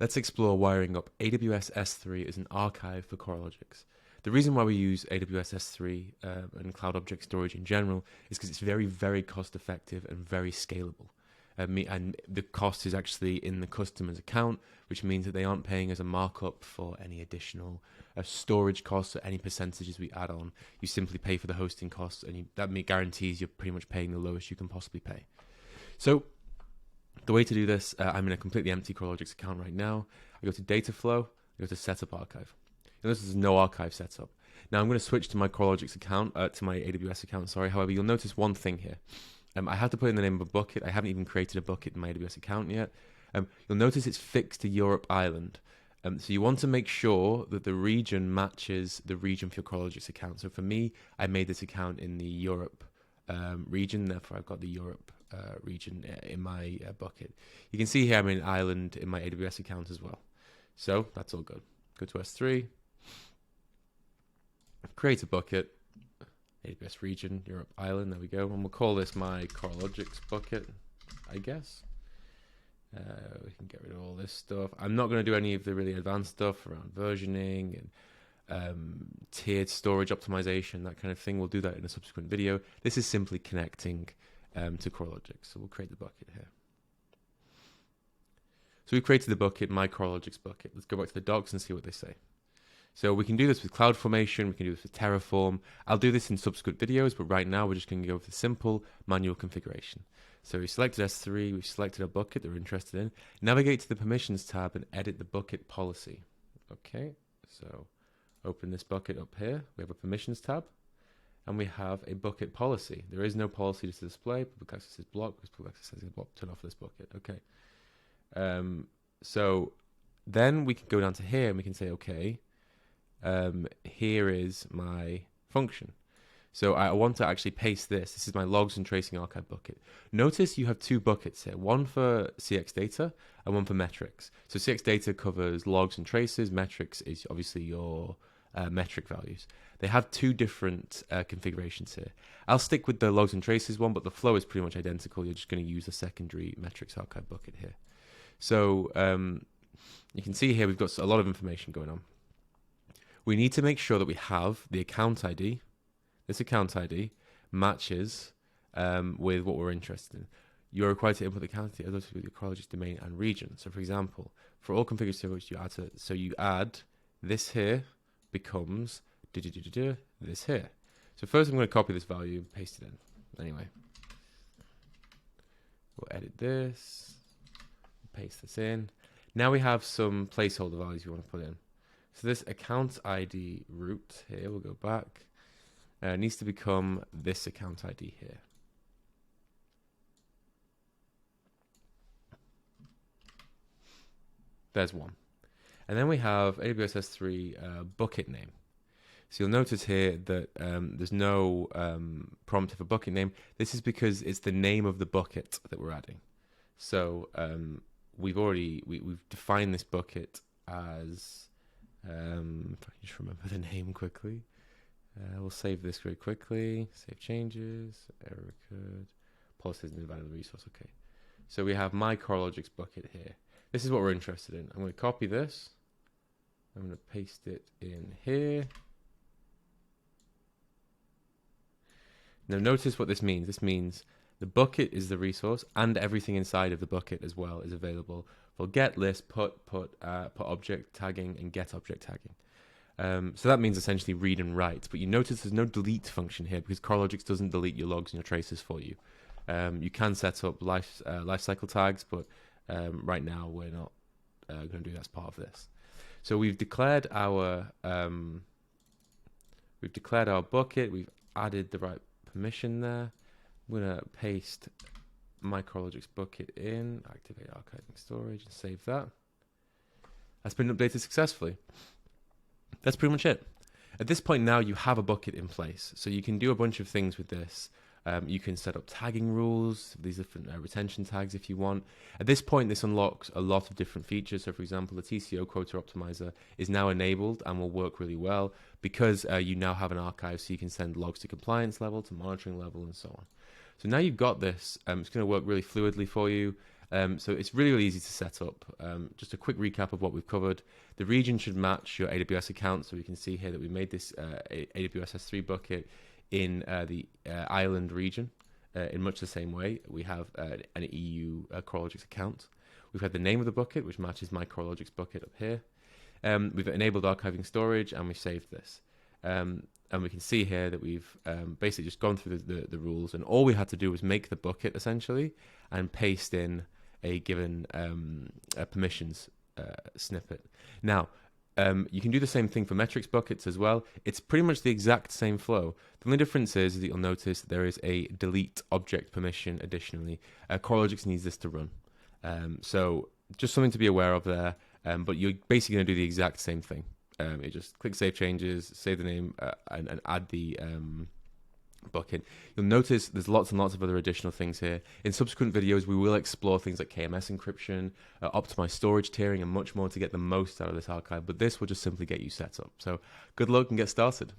Let's explore wiring up AWS S3 as an archive for Coralogix. The reason why we use AWS S3 and cloud object storage in general is because it's very, very cost effective and very scalable. And the cost is actually in the customer's account, which means that they aren't paying us a markup for any additional storage costs or any percentages we add on. You simply pay for the hosting costs, and that guarantees you're pretty much paying the lowest you can possibly pay. So the way to do this, I'm in a completely empty Coralogix account right now. I go to data flow, I go to setup archive. Now this is no archive setup. Now I'm going to switch to my Coralogix account, to my AWS account, sorry. However, you'll notice one thing here. I have to put in the name of a bucket. I haven't even created a bucket in my AWS account yet. You'll notice it's fixed to Europe Island. So you want to make sure that the region matches the region for your Coralogix account. So for me, I made this account in the Europe region, therefore I've got the Europe region in my bucket. You can see here I'm in Ireland in my AWS account as well. So that's all good. Go to S3, create a bucket, AWS region, Europe, Ireland, there we go. And we'll call this my Coralogix bucket, I guess. We can get rid of all this stuff. I'm not going to do any of the really advanced stuff around versioning and tiered storage optimization, that kind of thing. We'll do that in a subsequent video. This is simply connecting to Coralogix. So we'll create the bucket here. So we've created the bucket, my Coralogix bucket. Let's go back to the docs and see what they say. So we can do this with CloudFormation, we can do this with Terraform. I'll do this in subsequent videos, but right now we're just going to go with the simple manual configuration. So we selected S3, we've selected a bucket that we're interested in. Navigate to the permissions tab and edit the bucket policy. Okay, so open this bucket up here. We have a permissions tab and we have a bucket policy. There is no policy to display. Public access is blocked because public access is blocked. Turn off this bucket. Okay. So then we can go down to here and we can say, okay, here is my function. So I want to actually paste this. This is my logs and tracing archive bucket. Notice you have two buckets here, one for CX data and one for metrics. So CX data covers logs and traces. Metrics is obviously your metric values. They have two different configurations here. I'll stick with the logs and traces one, but the flow is pretty much identical. You're just going to use the secondary metrics archive bucket here. So you can see here we've got a lot of information going on. We need to make sure that we have the account ID. This account ID matches with what we're interested in. You're required to input the account ID with your Coralogix domain and region. So for example, for all configured servers, you add this here becomes this here. So first I'm going to copy this value and paste it in. Anyway, we'll edit this, paste this in. Now we have some placeholder values we want to put in. So this account ID root here, we'll go back, needs to become this account ID here. There's one. And then we have AWS S3 bucket name. So you'll notice here that there's no prompt for bucket name. This is because it's the name of the bucket that we're adding. So we've defined this bucket as, if I can just remember the name quickly. We'll save this very quickly. Save changes. Error occurred. Policy isn't invalid resource. Okay. So we have my Coralogix bucket here. This is what we're interested in. I'm going to copy this. I'm going to paste it in here. Now notice what this means. This means the bucket is the resource and everything inside of the bucket as well is available for get list, put object tagging, and get object tagging. So that means essentially read and write. But you notice there's no delete function here because Coralogix doesn't delete your logs and your traces for you. You can set up lifecycle tags, but right now we're not going to do that as part of this. So we've declared our bucket. We've added the right permission there. I'm going to paste my Coralogix bucket in, activate archiving storage, and save that. That's been updated successfully. That's pretty much it. At this point now you have a bucket in place, so you can do a bunch of things with this. You can set up tagging rules, these different retention tags if you want. At this point, this unlocks a lot of different features. So for example, the TCO quota optimizer is now enabled and will work really well because you now have an archive, so you can send logs to compliance level, to monitoring level, and so on. So now you've got this, it's going to work really fluidly for you. So it's really, really easy to set up. Just a quick recap of what we've covered. The region should match your AWS account. So we can see here that we made this AWS S3 bucket in the Ireland region in much the same way. We have an EU Coralogix account. We've had the name of the bucket, which matches my Coralogix bucket up here. We've enabled archiving storage, and we've saved this. And we can see here that we've basically just gone through the rules, and all we had to do was make the bucket essentially and paste in a given permissions snippet. Now, you can do the same thing for metrics buckets as well. It's pretty much the exact same flow. The only difference is that you'll notice that there is a delete object permission additionally. Coralogix needs this to run. So just something to be aware of there, but you're basically going to do the exact same thing. You just click Save Changes, save the name, and add the bucket. You'll notice there's lots and lots of other additional things here. In subsequent videos, we will explore things like KMS encryption, optimized storage tiering, and much more to get the most out of this archive, but this will just simply get you set up. So good luck and get started.